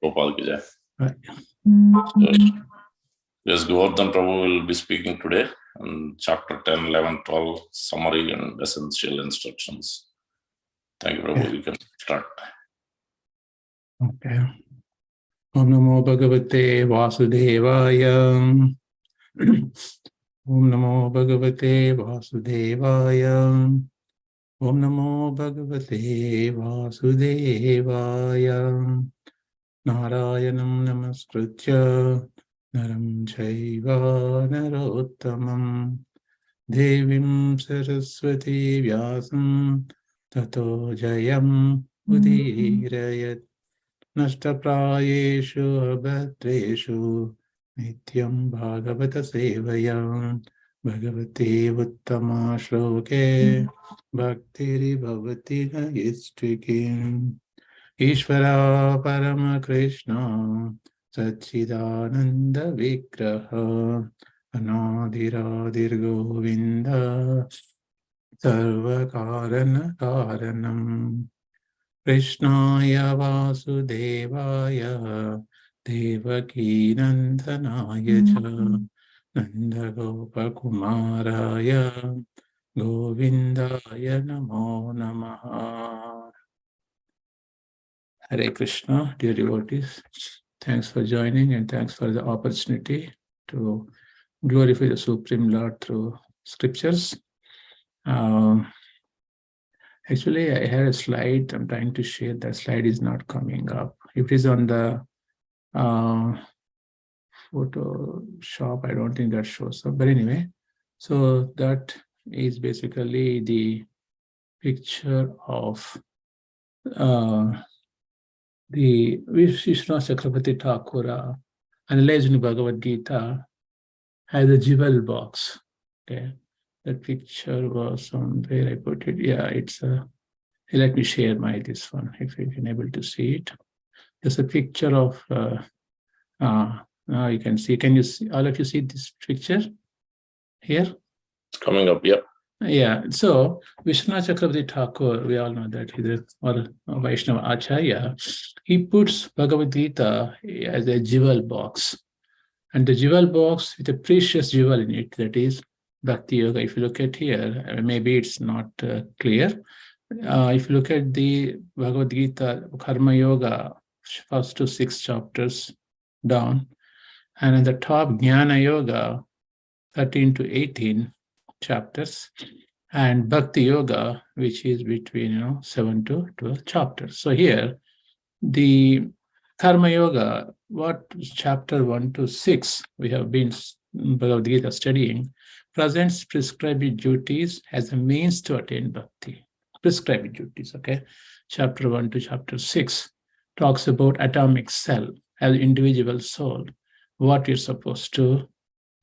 Gopal ki jai. Right. Yes, Govardhan Prabhu will be speaking today on chapter 10, 11, 12, summary and essential instructions. Thank you, Prabhu. Yeah. You can start. Okay. Om Namo Bhagavate Vasudevaya. Om Namo Bhagavate Vasudevaya. Om Namo Bhagavate Vasudevaya. Narayanam Namaskritya Naram Chaiva Narottamam Devim Saraswati Vyasam Tato Jayam Udirayat Nashtaprayeshu Abhatreshu Nityam Bhagavata Sevayam Bhagavate Uttama Shloke Bhaktiri Bhavati Nayistvikim Ishvara Parama Krishna Satchidananda Vigraha Anadiradir Govinda Sarva Karana Karanam Krishnaya Vasudevaya Devaki Nandanaya Cha Nanda Gopakumaraya Govindaya Namo Namaha. Hare Krishna, dear devotees. Thanks for joining and thanks for the opportunity to glorify the Supreme Lord through scriptures. Actually, I had a slide. I'm trying to share. That slide is not coming up. If it is on the Photoshop, I don't think that shows up. But anyway, so that is basically the picture of the Vishnu Chakravarti Thakura analyzing Bhagavad Gita has a jewel box. Okay, that picture was on where I put it. Yeah, it's a. Let me share this one if you can able to see it. There's a picture of. Now you can see. Can you see? All of you see this picture here? It's coming up. Yep. Yeah. So Vishnu Chakravarti Thakur, we all know that he's a Vaishnava Acharya. He puts Bhagavad Gita as a jewel box, and the jewel box with a precious jewel in it, that is Bhakti Yoga. If you look at here, maybe it's not clear. If you look at the Bhagavad Gita Karma Yoga, first to 6 chapters down, and at the top Jnana Yoga, 13 to 18 chapters, and Bhakti Yoga, which is between 7 to 12 chapters. So here, the Karma Yoga, what chapter 1 to 6 we have been Bhagavad Gita studying, presents prescribed duties as a means to attain bhakti. Prescribed duties, okay? Chapter 1 to chapter 6 talks about atomic cell as individual soul, what you're supposed to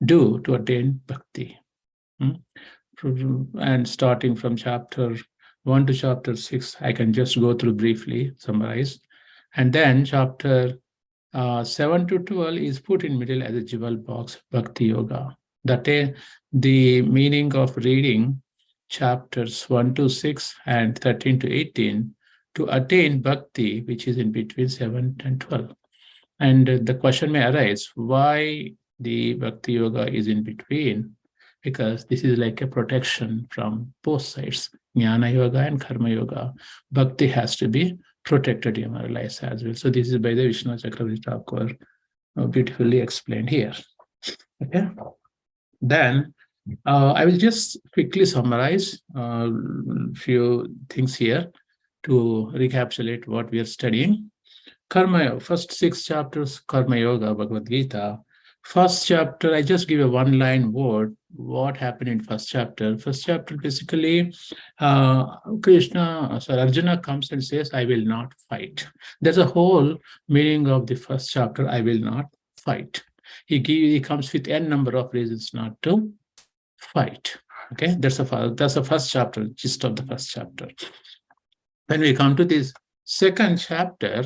do to attain bhakti. And starting from chapter 1 to chapter 6, I can just go through briefly, summarize. And then chapter 7 to 12 is put in middle as a jewel box, Bhakti Yoga. That is the meaning of reading chapters 1 to 6 and 13 to 18 to attain bhakti, which is in between 7 and 12. And the question may arise, why the Bhakti Yoga is in between? Because this is like a protection from both sides, Jnana Yoga and Karma Yoga. Bhakti has to be protected in our lives as well. So this is by the Vishnu Chakravarti Thakur, beautifully explained here. Okay. Then I will just quickly summarize a few things here to recapitulate what we are studying. Karma, first 6 chapters, Karma Yoga, Bhagavad Gita. First chapter, I just give a one-line word. What happened in first chapter? First chapter, basically, Arjuna comes and says, I will not fight. There's a whole meaning of the first chapter, I will not fight. He comes with n number of reasons not to fight. Okay, that's the first chapter, gist of the first chapter. When we come to this second chapter,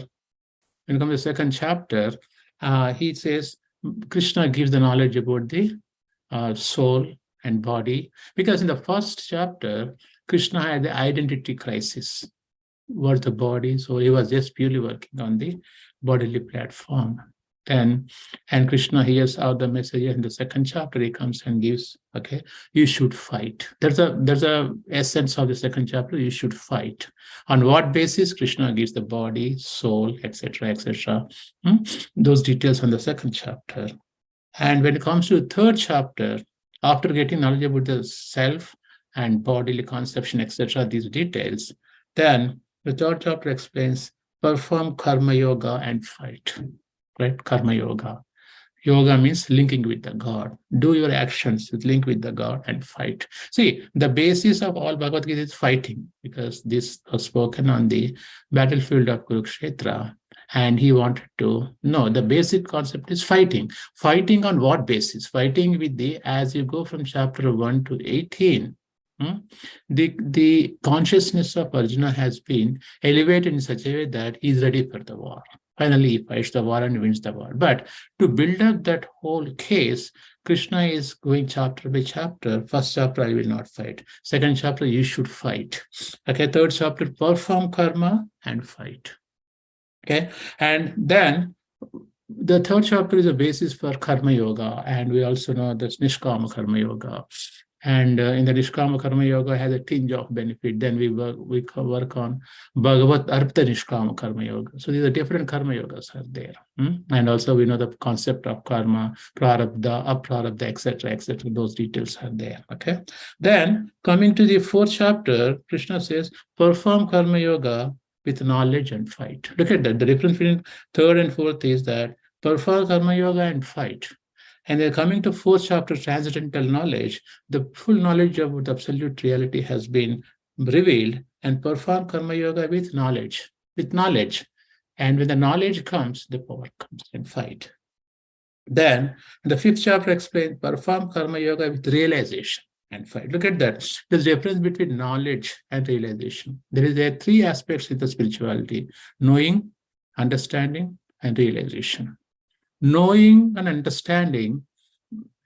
he says, Krishna gives the knowledge about the soul and body, because in the first chapter, Krishna had the identity crisis. What the body? So he was just purely working on the bodily platform. And Krishna hears out the message in the second chapter. He comes and gives, okay, you should fight. There's a essence of the second chapter. You should fight. On what basis? Krishna gives the body, soul, etc., etc. Those details on the second chapter. And when it comes to the third chapter, after getting knowledge about the self and bodily conception, etc., these details, then the third chapter explains perform karma yoga and fight. Right? Karma yoga. Yoga means linking with the God. Do your actions with link with the God and fight. See, the basis of all Bhagavad Gita is fighting, because this was spoken on the battlefield of Kurukshetra, and he wanted to know the basic concept is fighting. Fighting on what basis? Fighting with as you go from chapter 1 to 18, the consciousness of Arjuna has been elevated in such a way that he is ready for the war. Finally, he fights the war and wins the war. But to build up that whole case, Krishna is going chapter by chapter. First chapter, I will not fight. Second chapter, you should fight. Okay, third chapter, perform karma and fight. Okay, and then the third chapter is a basis for karma yoga, and we also know that's Nishkama karma yoga. And in the Nishkama karma yoga has a tinge of benefit. Then we work on Bhagavat Artha Nishkama karma yoga. So these are different karma yogas are there. And also we know the concept of karma, prarabdha, aprarabdha, etc., etc. Those details are there. Okay. Then coming to the fourth chapter, Krishna says, perform karma yoga with knowledge and fight. Look at that. The difference between third and fourth is that perform karma yoga and fight. And then coming to fourth chapter, transcendental knowledge, the full knowledge of the absolute reality has been revealed, and perform karma yoga with knowledge. And when the knowledge comes, the power comes, and fight. Then the fifth chapter explains perform karma yoga with realization and fight. Look at that. There's a difference between knowledge and realization. There is three aspects in the spirituality: knowing, understanding, and realization. Knowing and understanding,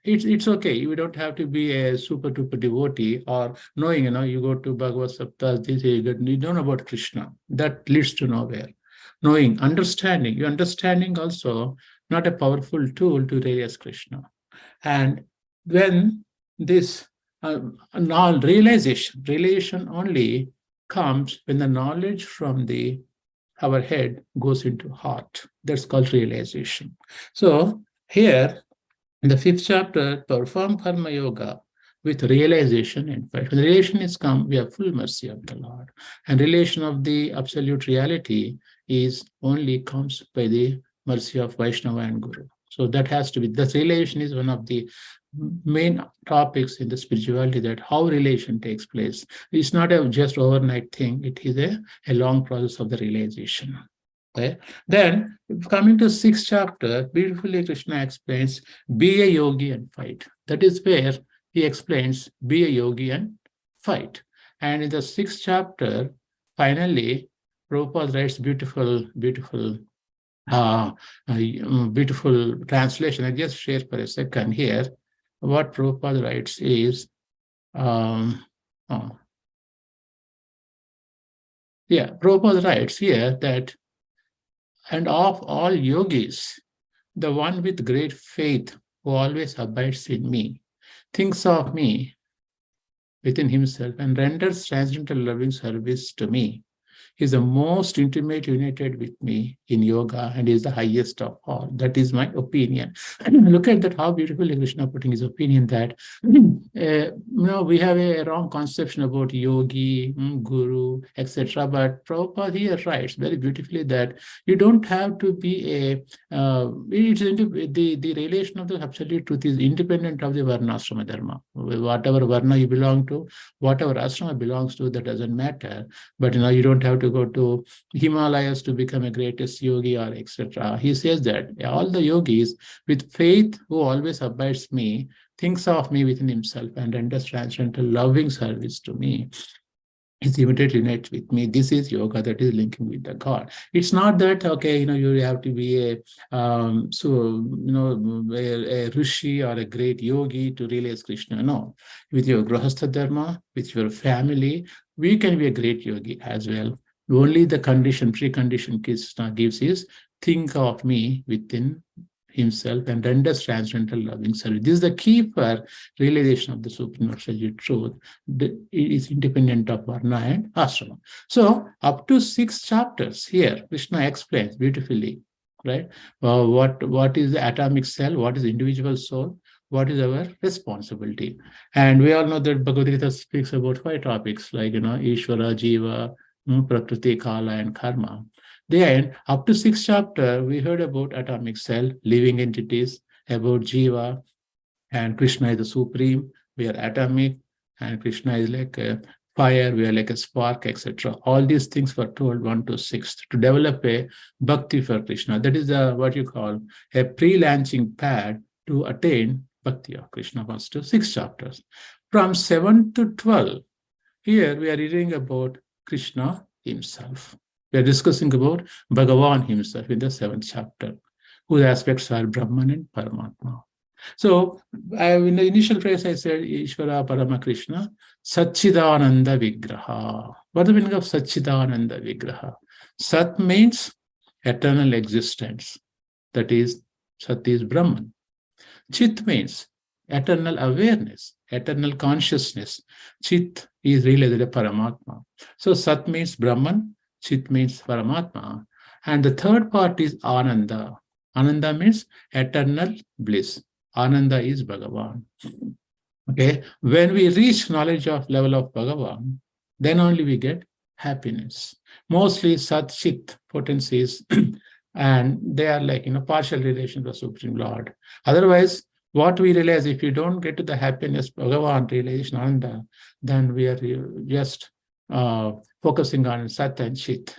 it's okay. You don't have to be a super duper devotee, or knowing, you go to Bhagavat Saptas, you don't know about Krishna. That leads to nowhere. Knowing, understanding, your understanding also not a powerful tool to realize Krishna. And when this realization only comes when the knowledge from our head goes into heart. That's called realization. So here in the fifth chapter, perform karma yoga with realization and fight. When realization is come, we have full mercy of the Lord. And realization of the absolute reality only comes by the mercy of Vaishnava and Guru. So that has to be, that realization is one of the main topics in the spirituality, that how relation takes place. It's not a just overnight thing. It is a long process of the realization. Okay. Then coming to sixth chapter, beautifully Krishna explains, be a yogi and fight. That is where he explains, be a yogi and fight. And in the sixth chapter, finally, Prabhupada writes beautiful translation. I just share for a second here. What Prabhupada writes is, Prabhupada writes here that, and of all yogis, the one with great faith who always abides in me, thinks of me within himself and renders transcendental loving service to me, is the most intimate united with me in yoga and is the highest of all. That is my opinion. And look at that, how beautifully Krishna putting his opinion that, we have a wrong conception about yogi, guru, etc. But Prabhupada here writes very beautifully that you don't have to be the relation of the absolute truth is independent of the varnashrama dharma. Whatever varna you belong to, whatever ashrama belongs to, that doesn't matter. But you don't have to go to Himalayas to become a greatest yogi or etc. He says that all the yogis with faith who always abides me, thinks of me within himself and renders transcendental loving service to me, is immediately united with me. This is yoga, that is linking with the God. It's not that, you have to be a rishi or a great yogi to realize Krishna. No. With your grahastha dharma, with your family, we can be a great yogi as well. Only the precondition Krishna gives is think of me within himself and renders transcendental loving service. This is the key for realization of the supreme absolute truth. It is independent of Varna and Ashrama. So up to 6 chapters here, Krishna explains beautifully, right? What is the atomic cell? What is the individual soul? What is our responsibility? And we all know that Bhagavad Gita speaks about 5 topics like, Ishvara, Jiva, Prakriti, Kala, and Karma. Then, up to 6th chapter, we heard about atomic cell, living entities, about Jiva, and Krishna is the supreme. We are atomic, and Krishna is like a fire, we are like a spark, etc. All these things were told 1 to 6 to develop a bhakti for Krishna. That is what you call a pre-launching pad to attain bhakti of Krishna, 1 to 6 chapters. From 7 to 12, here we are reading about Krishna himself. We are discussing about Bhagavan himself in the 7th chapter, whose aspects are Brahman and Paramatma. So, in the initial phrase, I said Ishvara Parama Krishna, Satchidananda Vigraha. What is the meaning of Satchidananda Vigraha? Sat means eternal existence. That is, Sat is Brahman. Chit means eternal awareness, eternal consciousness. Chit is really the Paramatma. So, Sat means Brahman. Chit means Paramatma. And the third part is Ananda. Ananda means eternal bliss. Ananda is Bhagavan. Okay. When we reach knowledge of level of Bhagavan, then only we get happiness. Mostly Sat Chit potencies, and they are like, partial relation to the Supreme Lord. Otherwise, what we realize, if you don't get to the happiness, Bhagavan, realization, Ananda, then we are just focusing on Sat and Chit.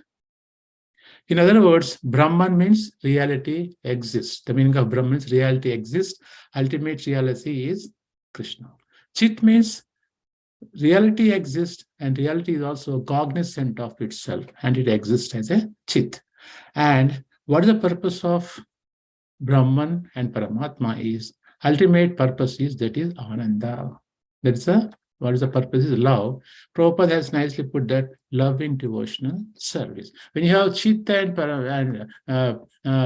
In other words, Brahman means reality exists. The meaning of Brahman means reality exists. Ultimate reality is Krishna. Chit means reality exists, and reality is also cognizant of itself, and it exists as a Chit. And what is the purpose of Brahman and Paramatma is, ultimate purpose is, that is Ananda. That's what is the purpose is love. Prabhupada has nicely put that, loving devotional service. When you have Chit and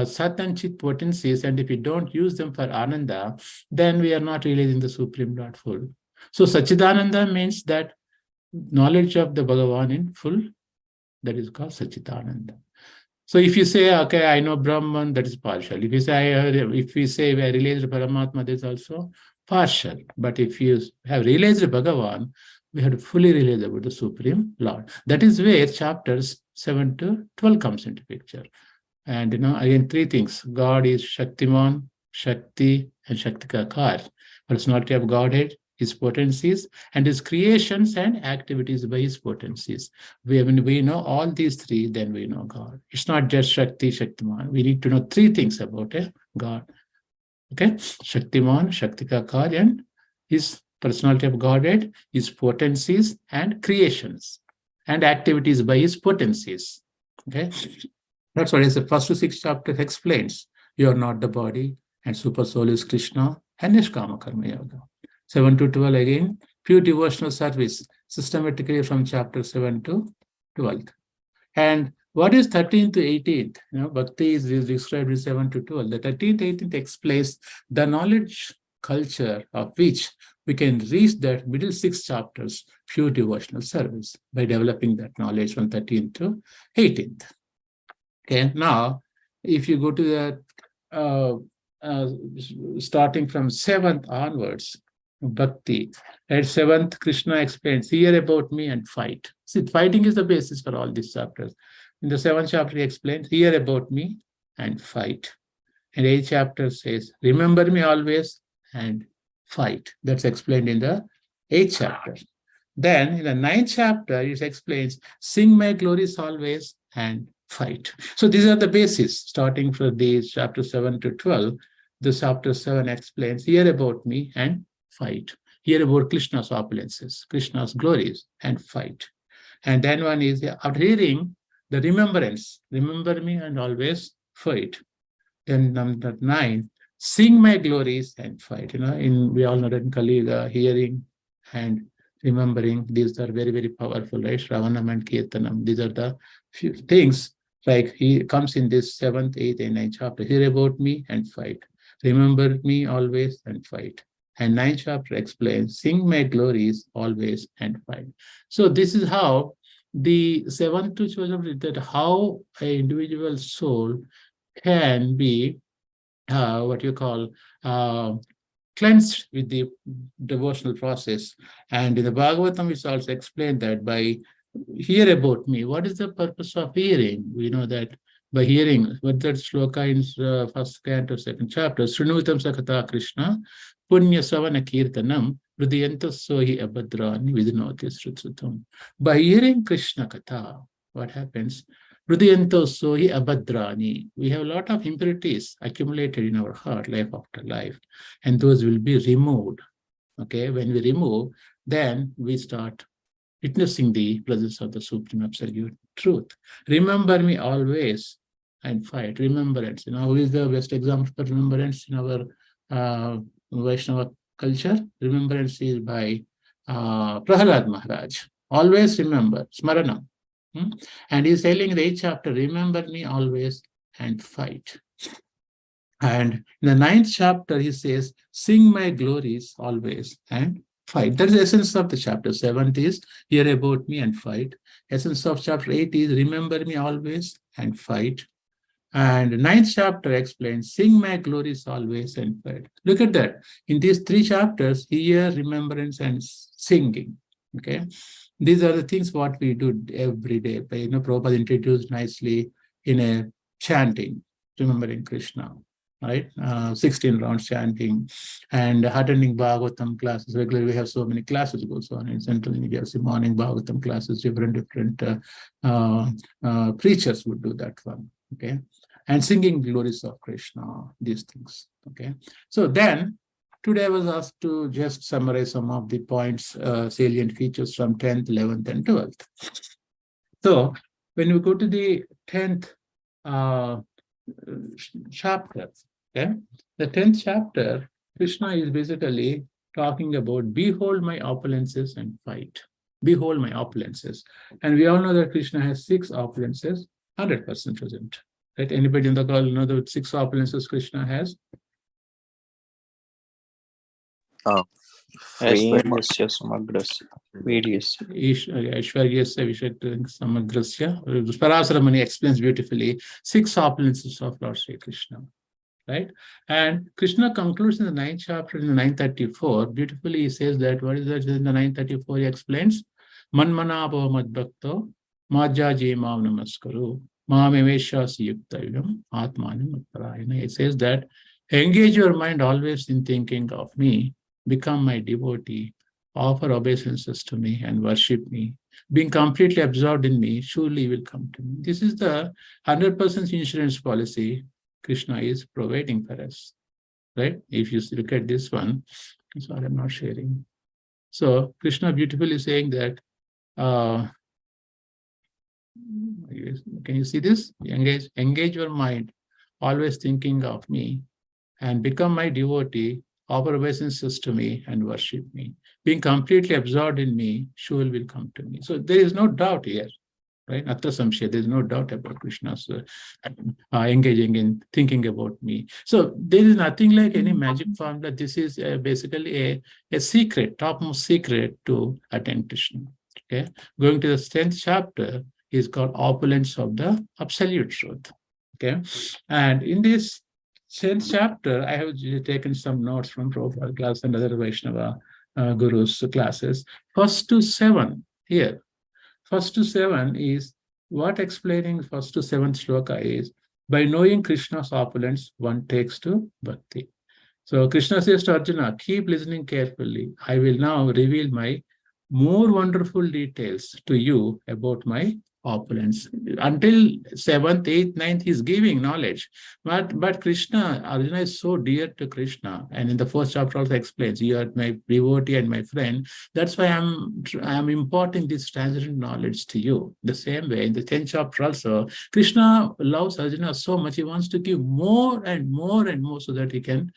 Sat and Chit potencies, and if you don't use them for Ananda, then we are not realizing the Supreme Lord full. So Satchidananda means that knowledge of the Bhagavan in full, that is called Satchidananda. So if you say, okay, I know Brahman, that is partial. If we say we are realized Paramatma, that is also partial. But if you have realized Bhagavan, we have to fully realize about the Supreme Lord. That is where chapters 7 to 12 comes into picture. And again, 3 things. God is Shaktiman, Shakti, and Shaktikakar. Personality of Godhead, his potencies, and his creations and activities by his potencies. When we know all these 3, then we know God. It's not just Shakti, Shaktiman. We need to know 3 things about God. Okay? Shaktiman, Shaktikakar, and his personality of Godhead, his potencies and creations, and activities by his potencies. Okay? That's what is the first to 6 chapters explains. You are not the body, and super soul is Krishna, and Nishkama Karma Yoga. 7 to 12 again, pure devotional service, systematically from chapter 7 to 12. And what is 13th to 18th? Bhakti is described in 7 to 12. The 13th, 18th explains the knowledge culture of which we can reach that middle 6 chapters, pure devotional service, by developing that knowledge from 13th to 18th. Okay, now, if you go to the starting from 7th onwards, Bhakti. At 7th, Krishna explains, hear about me and fight. See, fighting is the basis for all these chapters. In the 7th chapter, he explains, hear about me and fight. And 8th chapter says, remember me always and fight. That's explained in the 8th chapter. Then in the 9th chapter, it explains, sing my glories always and fight. So these are the basis, starting from these chapter 7 to 12. This chapter 7 explains, hear about me and fight. Hear about Krishna's opulences, Krishna's glories, and fight. And then one is, after hearing the remembrance, remember me and always fight. Then number 9, sing my glories and fight. We all know that in Kali Yuga, hearing and remembering, these are very, very powerful, right? Shravanam and Kirtanam. These are the few things Like he comes in this 7th, 8th, and 9th chapter. Hear about me and fight. Remember me always and fight. And 9th chapter explains, sing my glories always and fight. So this is how the 7th to 12th, that how an individual soul can be what you call cleansed with the devotional process. And in the Bhagavatam, it's also explained that by hear about me. What is the purpose of hearing? We know that by hearing, what that shloka in first canto, second chapter, Srinutam Sakata Krishna, Punya Savana Kirtanam, Hridayantas Sohi Abhadrani Vidinoti Srutsutam. By hearing Krishna Katha, what happens? Hridayantas Sohi Abhadrani. We have a lot of impurities accumulated in our heart, life after life, and those will be removed. Okay, when we remove, then we start witnessing the presence of the Supreme Absolute Truth. Remember me always and fight. Remembrance. Who is the best example for remembrance in our Vaishnava culture? Remembrance is by Prahalad Maharaj. Always remember, Smarana. And he's telling the 8th chapter, remember me always and fight. And in the 9th chapter, he says, sing my glories always and fight. That's the essence of the chapter. 7th is hear about me and fight. Essence of chapter 8 is remember me always and fight. And 9th chapter explains, sing my glories always and fight. Look at that. In these 3 chapters, hear, remembrance, and singing. Okay. These are the things what we do every day. Prabhupada introduced nicely in a chanting, remembering Krishna. Right, 16 rounds chanting and attending Bhagavatam classes regularly. We have so many classes goes on in Central India. So morning Bhagavatam classes, different preachers would do that one. Okay, and singing glories of Krishna, these things. Okay, so then today I was asked to just summarize some of the points, salient features from 10th, 11th, and 12th. So when we go to the 10th chapter, okay, the 10th chapter, Krishna is basically talking about behold my opulences and fight. Behold my opulences. And we all know that Krishna has 6 opulences, 100% present. Right? Anybody in the call know the 6 opulences Krishna has? Aishwaryasya Samagrasya Vedyasya. Aishwaryasya Vishakta Samagrasya. Parasara Muni explains beautifully 6 opulences of Lord Sri Krishna. Right? And Krishna concludes in the 9th chapter, in the 934, beautifully he says that, what is that in the 934? He explains, Manmanabhava Madbhakto, Madhyaji Maam Namaskaru, Maameveshasi Yuktayam, Atmanam Uttarayana. He says that, engage your mind always in thinking of me, become my devotee, offer obeisances to me and worship me. Being completely absorbed in me, surely will come to me. This is the 100% insurance policy Krishna is providing for us, right? If you look at this one, sorry, I'm not sharing. So Krishna beautifully saying that, can you see this? Engage your mind, always thinking of me, and become my devotee, offer obeisances to me and worship me. Being completely absorbed in me, surely will come to me. So there is no doubt here. Right? Atta Samshaya, there's no doubt about Krishna's engaging in thinking about me. So there is nothing like any magic formula. This is basically a secret, topmost secret to attain Krishna. Okay, going to the 10th chapter is called Opulence of the Absolute Truth. Okay, and in this 10th chapter, I have taken some notes from Prabhupada class and other Vaishnava gurus classes. First to 7 here. First to 7 is what explaining first to 7th shloka is, by knowing Krishna's opulence, one takes to bhakti. So Krishna says to Arjuna, keep listening carefully. I will now reveal my more wonderful details to you about my opulence. Until 7th, 8th, 9th, he's giving knowledge. But Krishna, Arjuna is so dear to Krishna. And in the first chapter also explains, you are my devotee and my friend. That's why I'm imparting this transcendent knowledge to you. The same way, in the 10th chapter also, Krishna loves Arjuna so much, he wants to give more and more and more so that he can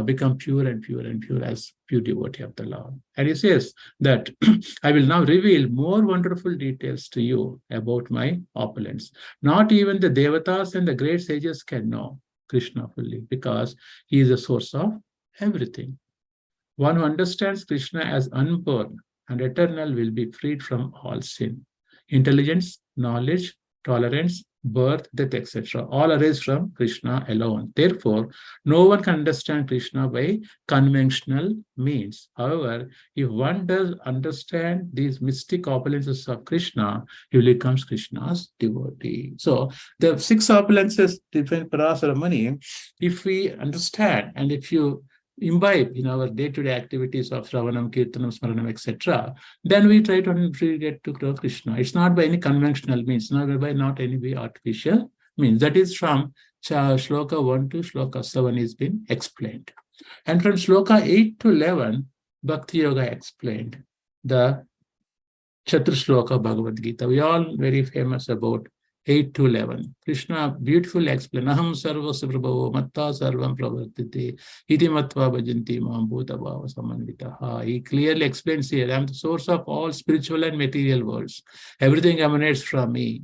become pure and pure and pure, as pure devotee of the Lord. And he says that I will now reveal more wonderful details to you about my opulence. Not even the Devatas and the great sages can know Krishna fully, because he is the source of everything. One who understands Krishna as unborn and eternal will be freed from all sin. Intelligence, knowledge, tolerance, birth, death, etc. all arise from Krishna alone. Therefore, no one can understand Krishna by conventional means. However, if one does understand these mystic opulences of Krishna, he becomes Krishna's devotee. So the 6 opulences, different parasara money, if we understand and if you imbibe in our day-to-day activities of Shravanam, Kirtanam, Smaranam, etc., then we try to get to Krishna. It's not by any conventional means, not any way artificial means. That is from Shloka 1 to Shloka 7 is been explained. And from Shloka 8 to 11, Bhakti Yoga explained the Chatur Shloka Bhagavad Gita. We are all very famous about 8 to 11. Krishna beautifully explained, Aham sarvasya prabhavo matta sarvam pravartite iti matva bhajanti mam bhuta bhava samanvitaha. He clearly explains here, I am the source of all spiritual and material worlds. Everything emanates from me.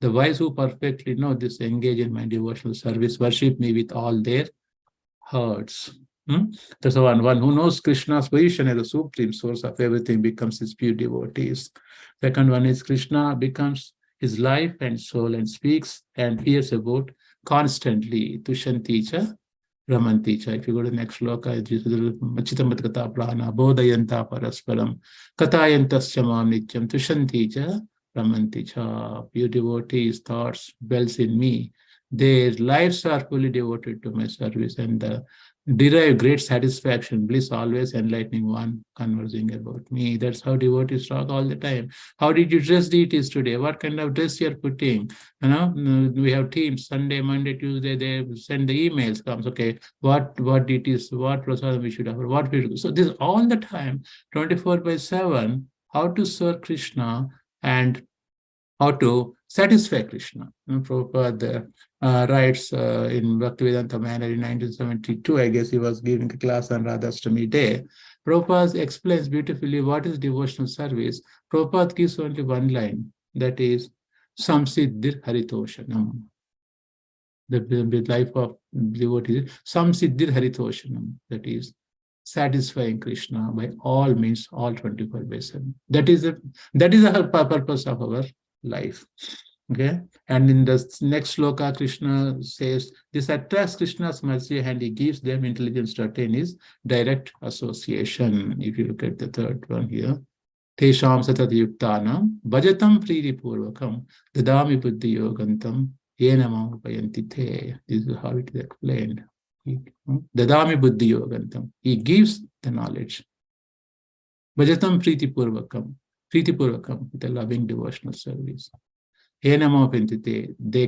The wise who perfectly know this engage in my devotional service, worship me with all their hearts. That's the one who knows Krishna's position as the supreme source of everything becomes his pure devotees. Second one is Krishna becomes his life and soul and speaks and hears about constantly. Tushanti cha, Ramanti cha. If you go to the next sloka, Machitamat Katha Prana, Bodhayanta Parasparam, Kathayantascha Mam Nityam, Tushanti cha, Ramanti cha. Pure devotees' thoughts dwells in me. Their lives are fully devoted to my service and derive great satisfaction, bliss, always enlightening one, conversing about me. That's how devotees talk all the time. How did you dress deities today? What kind of dress you're putting? You know, we have teams, Sunday, Monday, Tuesday, they send the emails, comes, okay, what deities, what prasadam we should have, what we do. So this all the time, 24/7, how to serve Krishna and how to satisfy Krishna. Prabhupada writes in Bhaktivedanta Manner in 1972, I guess he was giving a class on Radhastami Day. Prabhupada explains beautifully what is devotional service. Prabhupada gives only one line, that is, Samsiddhir Haritoshanam. The life of devotees, Samsiddhir Haritoshanam, that is, satisfying Krishna by all means, all 24/7. That is the purpose of our life. Okay, and in the next sloka, Krishna says this attracts Krishna's mercy and he gives them intelligence to attain his direct association. If you look at the third one here, Tesham satat yuktanam bhajatam priti purvakam dadami buddhi yogantam yenamam upayanti te. This is how it is explained. Dadami buddhi yogantam. He gives the knowledge. Bhajatam priti purvakam with a loving devotional service. They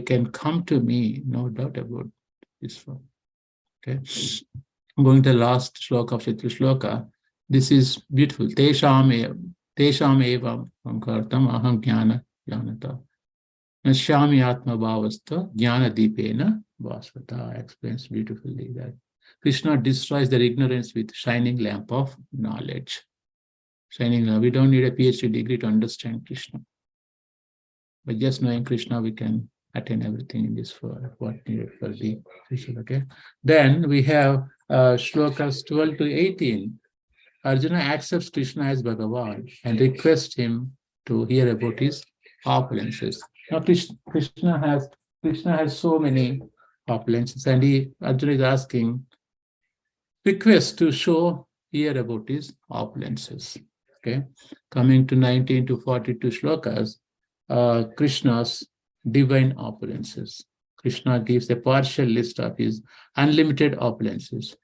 can come to me, no doubt about this one. Okay, I'm going to the last shloka of Chaitra Shloka. This is beautiful. Tesham evam kartam aham jnana jnanata. Nashyami atma bhavasta jnana deepena vasvata. Explains beautifully that Krishna destroys their ignorance with shining lamp of knowledge. Shining lamp. We don't need a PhD degree to understand Krishna. By just knowing Krishna, we can attain everything in this world, what needed for the Krishna. Okay. Then we have shlokas 12 to 18. Arjuna accepts Krishna as Bhagavan and requests him to hear about his opulences. Now Krishna has so many opulences, and Arjuna is asking, request to hear about his opulences. Okay. Coming to 19 to 42 shlokas. Krishna's divine opulences. Krishna gives a partial list of his unlimited opulences.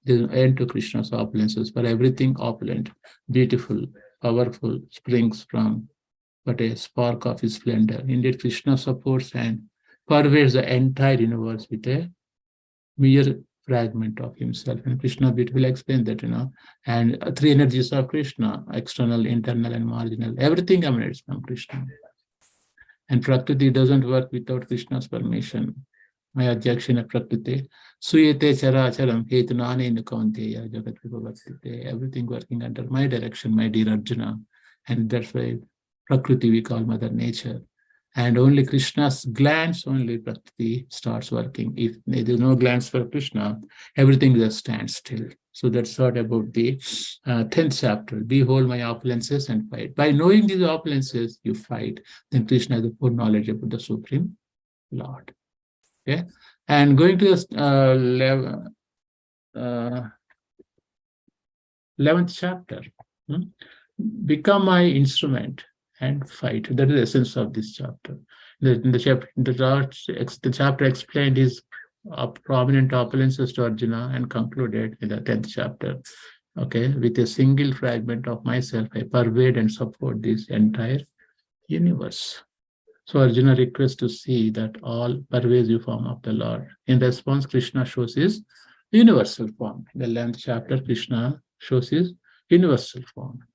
There's an end to Krishna's opulences, for everything opulent, beautiful, powerful, springs from but a spark of his splendor. Indeed, Krishna supports and pervades the entire universe with a mere fragment of himself. And Krishna beautifully explains that, and 3 energies of Krishna, external, internal, and marginal. Everything emanates from Krishna. And Prakriti doesn't work without Krishna's permission. My objection of Prakriti. Suyate chara charam hetunane nukaunteya jagat vibhavatite. Everything working under my direction, my dear Arjuna. And that's why Prakriti we call Mother Nature. And only Krishna's glance, only Prakriti starts working. If there is no glance for Krishna, everything just stands still. So that's what about the 10th chapter. Behold my opulences and fight. By knowing these opulences, you fight. Then Krishna has the full knowledge about the Supreme Lord. Okay. And going to the 11th chapter. Become my instrument and fight. That is the essence of this chapter. The chapter explained his prominent opulences to Arjuna and concluded in the 10th chapter. Okay, with a single fragment of myself, I pervade and support this entire universe. So Arjuna requests to see that all pervasive form of the Lord. In response, Krishna shows his universal form. In the 11th chapter, Krishna shows his universal form.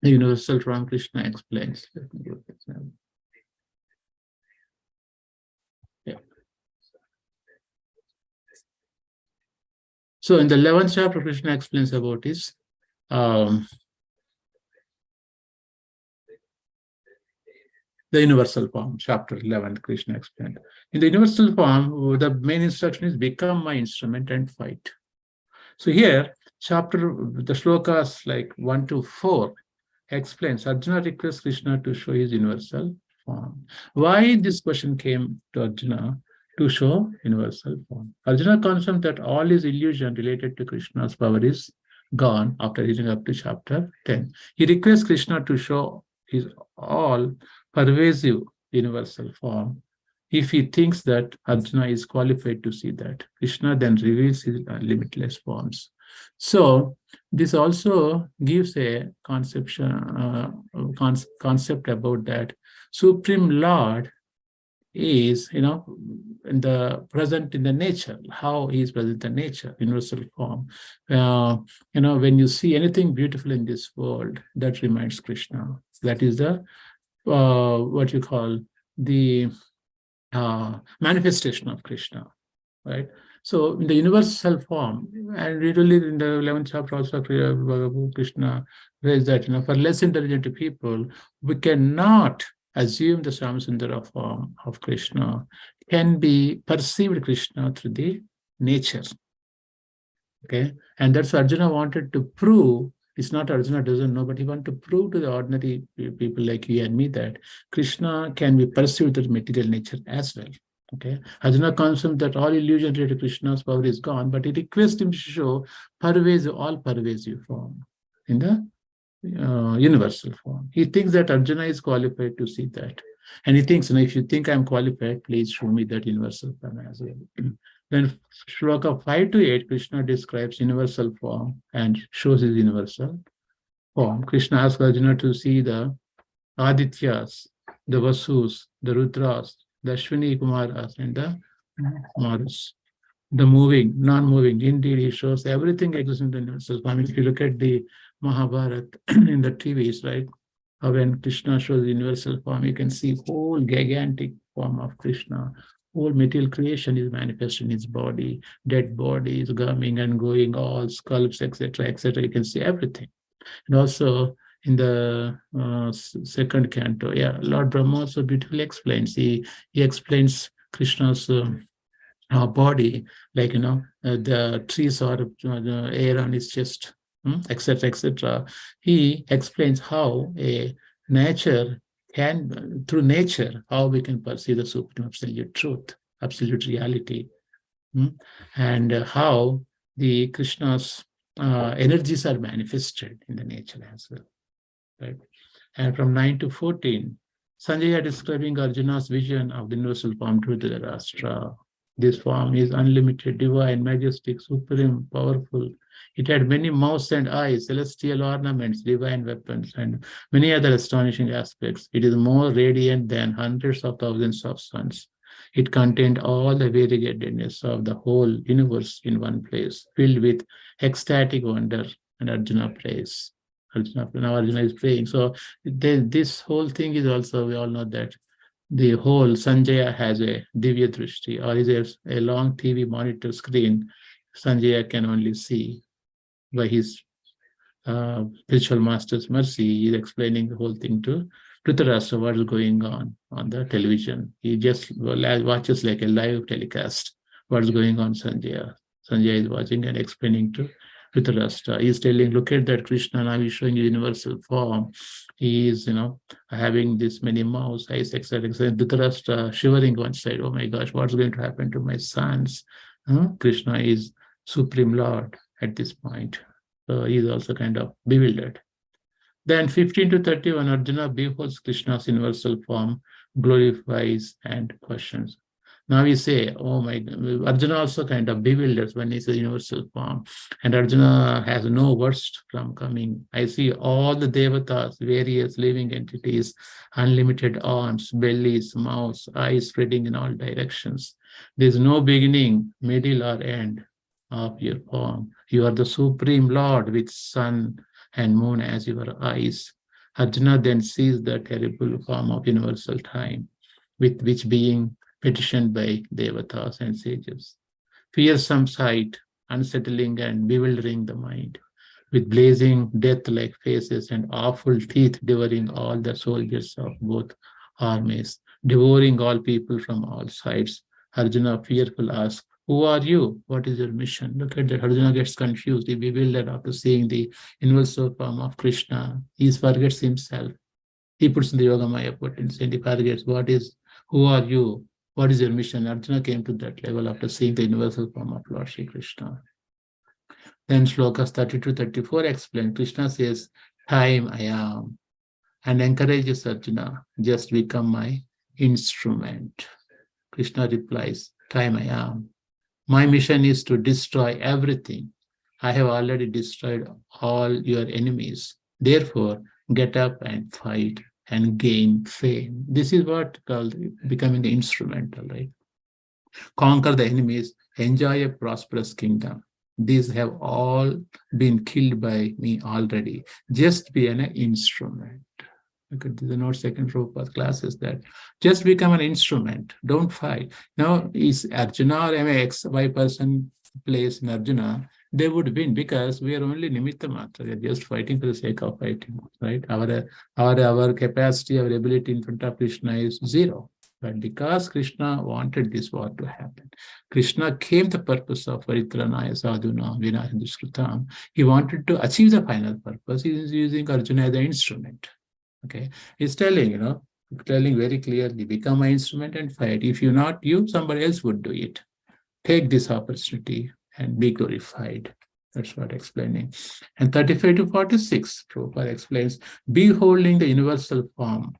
The universal form Krishna explains. Yeah. So in the 11th chapter, Krishna explains about his the universal form. Chapter 11, Krishna explained. In the universal form, the main instruction is become my instrument and fight. So here, the shlokas like 1 to 4 explains Arjuna requests Krishna to show his universal form. Why this question came to Arjuna? To show universal form. Arjuna confirmed that all his illusion related to Krishna's power is gone after reaching up to chapter 10. He requests Krishna to show his all pervasive universal form. If he thinks that Arjuna is qualified to see that, Krishna then reveals his limitless forms. So this also gives a concept about that Supreme Lord is, in the present in the nature, how he is present in nature, universal form. When you see anything beautiful in this world, that reminds Krishna. That is the what you call the manifestation of Krishna, right? So in the universal form, and literally in the 11th chapter also Krishna says that for less intelligent people, we cannot assume the Samsundara form of Krishna can be perceived Krishna through the nature. Okay, and that's what Arjuna wanted to prove. It's not Arjuna doesn't know, but he wanted to prove to the ordinary people like you and me that Krishna can be perceived through material nature as well. Okay, Arjuna confirmed that all illusion related to Krishna's power is gone, but he requests him to show all pervasive form in the universal form. He thinks that Arjuna is qualified to see that. And he thinks, if you think I'm qualified, please show me that universal form as well. Then shloka 5 to 8, Krishna describes universal form and shows his universal form. Krishna asks Arjuna to see the Adityas, the Vasus, the Rudras, the Ashwini Kumaras, and the Marus. The moving, non-moving. Indeed, he shows everything exists in the universal form. If you look at the Mahabharata in the TVs, right? When Krishna shows the universal form, you can see whole gigantic form of Krishna. Whole material creation is manifest in his body. Dead body is coming and going, all sculpts, etc., etc. You can see everything. And also in the second canto, Lord Brahma also beautifully explains. He explains Krishna's body, like the trees or the air on his chest, etc., etc. He explains how a nature can, through nature, how we can perceive the supreme absolute truth, absolute reality, and how the Krishna's energies are manifested in the nature as well, right? And from 9 to 14, Sanjaya describing Arjuna's vision of the universal form to the Rashtra. This form is unlimited, divine, majestic, supreme, powerful. It had many mouths and eyes, celestial ornaments, divine weapons, and many other astonishing aspects. It is more radiant than hundreds of thousands of suns. It contained all the variegatedness of the whole universe in one place, filled with ecstatic wonder, and Arjuna prays. Arjuna is praying. So this whole thing is also, we all know that the whole Sanjaya has a Divya Drishti, or is a long TV monitor screen Sanjaya can only see by his spiritual master's mercy. He is explaining the whole thing to Dhritarashtra, what is going on the television. He just watches like a live telecast what's going on. Sanjaya is watching and explaining to Dhritarashtra. He is telling, look at that Krishna, now he's showing you universal form. He is, having this many mouths, eyes, etc. Dhritarashtra shivering one side. Oh my gosh, what's going to happen to my sons? Krishna is Supreme Lord at this point. So he is also kind of bewildered. Then 15 to 31, Arjuna beholds Krishna's universal form, glorifies and questions. Now we say, oh my God, Arjuna also kind of bewilders when he says universal form. And Arjuna has no words from coming. I see all the devatas, various living entities, unlimited arms, bellies, mouths, eyes spreading in all directions. There's no beginning, middle, or end of your form. You are the Supreme Lord with sun and moon as your eyes. Arjuna then sees the terrible form of universal time, with which being petitioned by devatas and sages. Fearsome sight, unsettling and bewildering the mind, with blazing death-like faces and awful teeth devouring all the soldiers of both armies, devouring all people from all sides. Arjuna, fearful, asks, who are you? What is your mission? Look at that. Arjuna gets confused. He bewildered after seeing the universal form of Krishna. He forgets himself. He puts in the Yogamaya potency and he forgets who are you? What is your mission? Arjuna came to that level after seeing the universal form of Lord Shri Krishna. Then shlokas 32-34 explain. Krishna says, time I am, and encourages Arjuna, just become my instrument. Krishna replies, time I am. My mission is to destroy everything. I have already destroyed all your enemies. Therefore, get up and fight and gain fame. This is what called becoming the instrumental, right? Conquer the enemies, enjoy a prosperous kingdom. These have all been killed by me already. Just be an instrument. Look at the note second Prabhupada classes that just become an instrument. Don't fight. Now, is Arjuna or XY person plays in Arjuna, they would win because we are only nimitta matra. We are just fighting for the sake of fighting, right? Our capacity, our ability in front of Krishna is zero. But because Krishna wanted this war to happen, Krishna came the purpose of Paritranaya Sadhuna Vinaya Duskritam. He wanted to achieve the final purpose. He is using Arjuna as an instrument. Okay, he's telling, telling very clearly, become my instrument and fight. If you're not you, somebody else would do it. Take this opportunity and be glorified. That's what explaining. And 35 to 46, Prabhupada explains, beholding the universal form,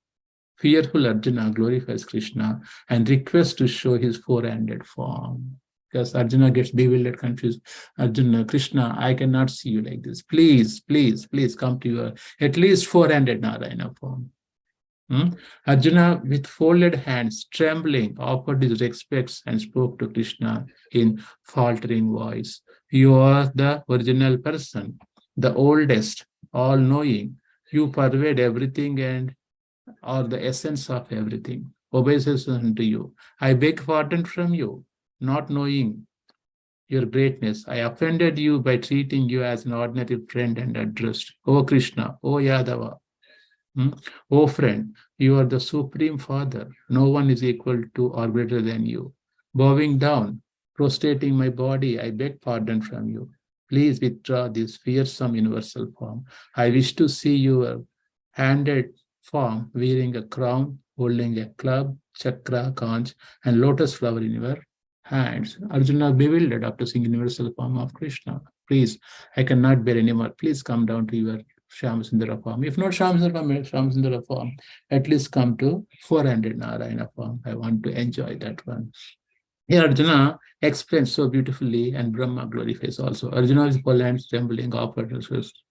fearful Arjuna glorifies Krishna and requests to show his four-handed form. Because Arjuna gets bewildered, confused. Arjuna, Krishna, I cannot see you like this. Please, please, please come to your at least four-handed Narayana form. Arjuna, with folded hands, trembling, offered his respects and spoke to Krishna in faltering voice. You are the original person, the oldest, all-knowing. You pervade everything and are the essence of everything. Obeisance unto you. I beg pardon from you, not knowing your greatness. I offended you by treating you as an ordinary friend and addressed. O Krishna, O Yadava, O friend, you are the Supreme Father. No one is equal to or greater than you. Bowing down, prostrating my body, I beg pardon from you. Please withdraw this fearsome universal form. I wish to see your handed form wearing a crown, holding a club, chakra, conch, and lotus flower in your hands. Arjuna bewildered after seeing universal form of Krishna. Please, I cannot bear anymore. Please come down to your Shyamasundara form. If not Shyamasundara form, at least come to four-handed Narayana form. I want to enjoy that one. Here Arjuna explains so beautifully, and Brahma glorifies also. Arjuna is full hands trembling, offered request.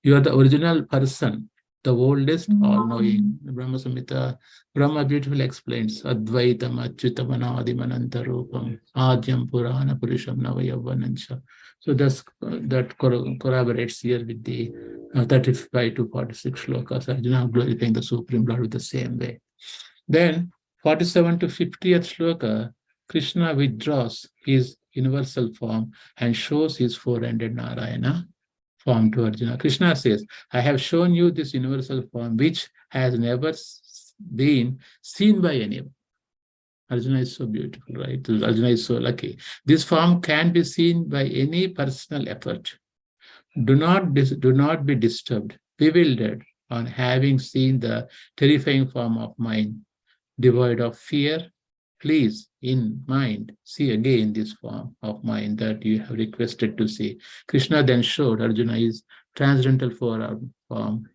You are the original person, the oldest, all-knowing. Brahma Samhita, Brahma beautifully explains, Advaitam Achyutam Anadimananta Rupam Adyam Purana Purusham Navayavanancha. So that corroborates here with the 35 to 46 shlokas. Arjuna glorifying the Supreme Lord with the same way. Then 47 to 50th shloka, Krishna withdraws his universal form and shows his four-handed Narayana form to Arjuna. Krishna says, I have shown you this universal form which has never been seen by anyone. Arjuna is so beautiful, right? Arjuna is so lucky. This form can be seen by any personal effort. Do not be disturbed, bewildered on having seen the terrifying form of mine, devoid of fear. Please, in mind, see again this form of mine that you have requested to see. Krishna then showed Arjuna his transcendental form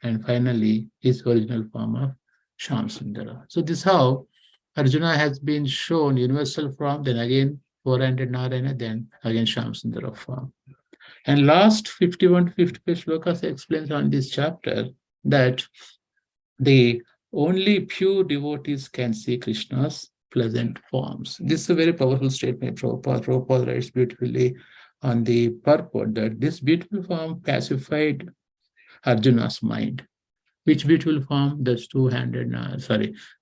and finally his original form of Shamsundara. So this is how Arjuna has been shown universal form, then again four-handed Narayana, then again Shamsundara form. And last 51 to 55 shlokas explains on this chapter that the only pure devotees can see Krishna's pleasant forms. This is a very powerful statement. Prabhupada writes beautifully on the purport that this beautiful form pacified Arjuna's mind. Which beautiful form? That's two-handed,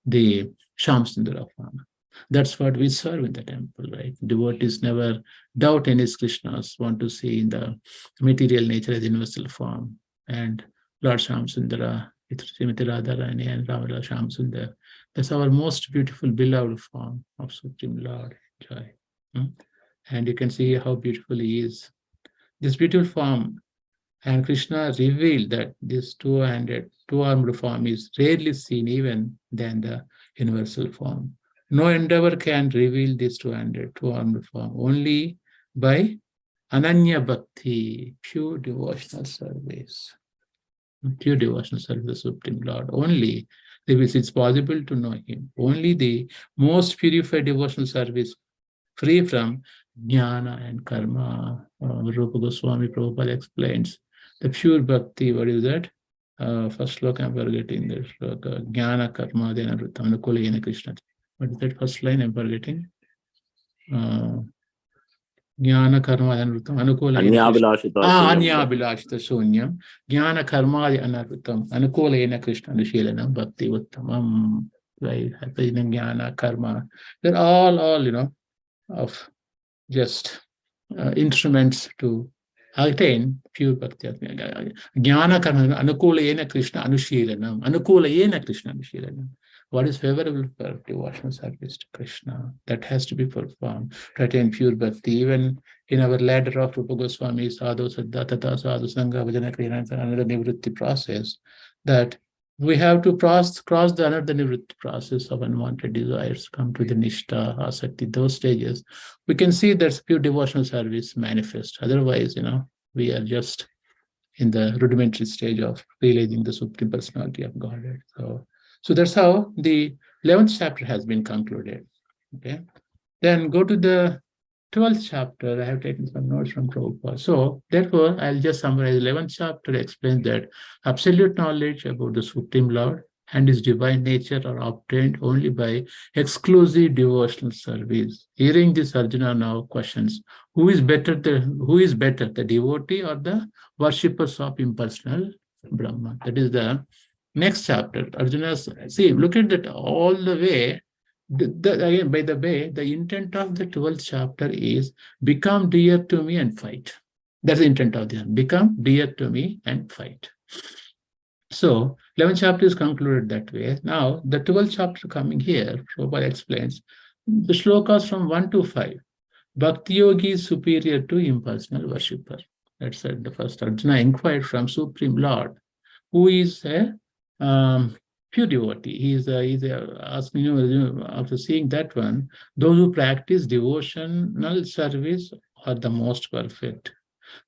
the Shamsundara form. That's what we serve in the temple, right? Devotees never doubt any Krishnas, want to see in the material nature as universal form. And Lord Shamsundara, Srimati Radharani and Ramala Shamsundara, that's our most beautiful, beloved form of Supreme Lord, joy. And you can see how beautiful he is. This beautiful form, and Krishna revealed that this two-armed form is rarely seen even than the universal form. No endeavor can reveal this two-armed form, only by Ananya Bhakti, pure devotional service. Pure devotional service, the Supreme Lord. Only it's possible to know him. Only the most purified devotional service, free from jnana and karma. Rupa Goswami Prabhupada explains the pure bhakti. What is that? First sloka I'm forgetting. The sloka jnana karma then anukula yena Krishna. What is that first line I'm forgetting? Jnana karma anaruttam anukula Anyabhilashita shunyam jnana karma anaruttam anukula yena Krishna anushīlanam bhakti uttamam. Right? Jnana karma. They're all of just instruments to attain pure bhakti. Jnana karma anukula yena Krishna anushīlanam. What is favorable for devotional service to Krishna? That has to be performed to attain pure bhakti. Even in our ladder of Rupa Goswami, sadhu, saddha, tata, sadhu, sangha, vajana, kriya, and another nivritti process, that we have to cross the another nivritti process of unwanted desires, come to the nishta, asakti, those stages. We can see that pure devotional service manifest. Otherwise, we are just in the rudimentary stage of realizing the Supreme Personality of Godhead. So that's how the 11th chapter has been concluded. Okay. Then go to the 12th chapter. I have taken some notes from Prabhupada. So therefore, I'll just summarize. 11th chapter explains that absolute knowledge about the Supreme Lord and his divine nature are obtained only by exclusive devotional service. Hearing this, Arjuna now questions, who is better, the devotee or the worshippers of impersonal Brahman? That is the next chapter. Arjuna, look at that all the way. Again, by the way, the intent of the 12th chapter is become dear to me and fight. That's the intent of this. Become dear to me and fight. So 11th chapter is concluded that way. Now, the 12th chapter coming here, Prabhupada explains the shlokas from 1 to 5. Bhakti yogi is superior to impersonal worshipper. That's the first. Arjuna inquired from Supreme Lord, who is a pure devotee. He's asking, after seeing that one, those who practice devotional service are the most perfect.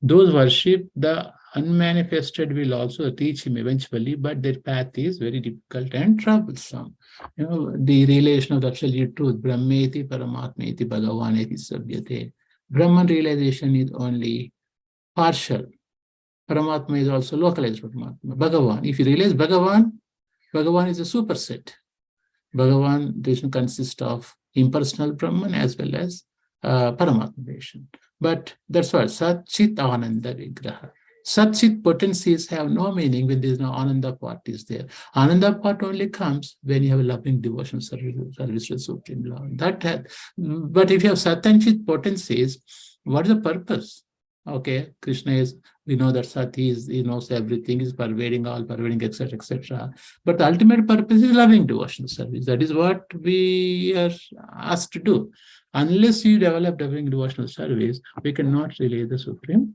Those worship the unmanifested will also teach him eventually, but their path is very difficult and troublesome. The realization of the absolute truth, Brahmeti Paramatmeti Bhagavaneti Sabhyate. Brahman realization is only partial. Paramatma is also localized Paramatma. Bhagavan. If you realize Bhagavan is a superset. Bhagavan doesn't consist of impersonal Brahman as well as Paramatma. But that's what Sat Chit Ananda Vigraha. Satchit potencies have no meaning when there is no Ananda part is there. Ananda part only comes when you have a loving devotion service to Supreme Lord. But if you have Sat and Chit potencies, what is the purpose? Okay, Krishna is, we know that Sat is, he knows everything, is pervading, all pervading, etc., etc. But the ultimate purpose is loving devotional service. That is what we are asked to do. Unless you develop loving devotional service, we cannot relay the Supreme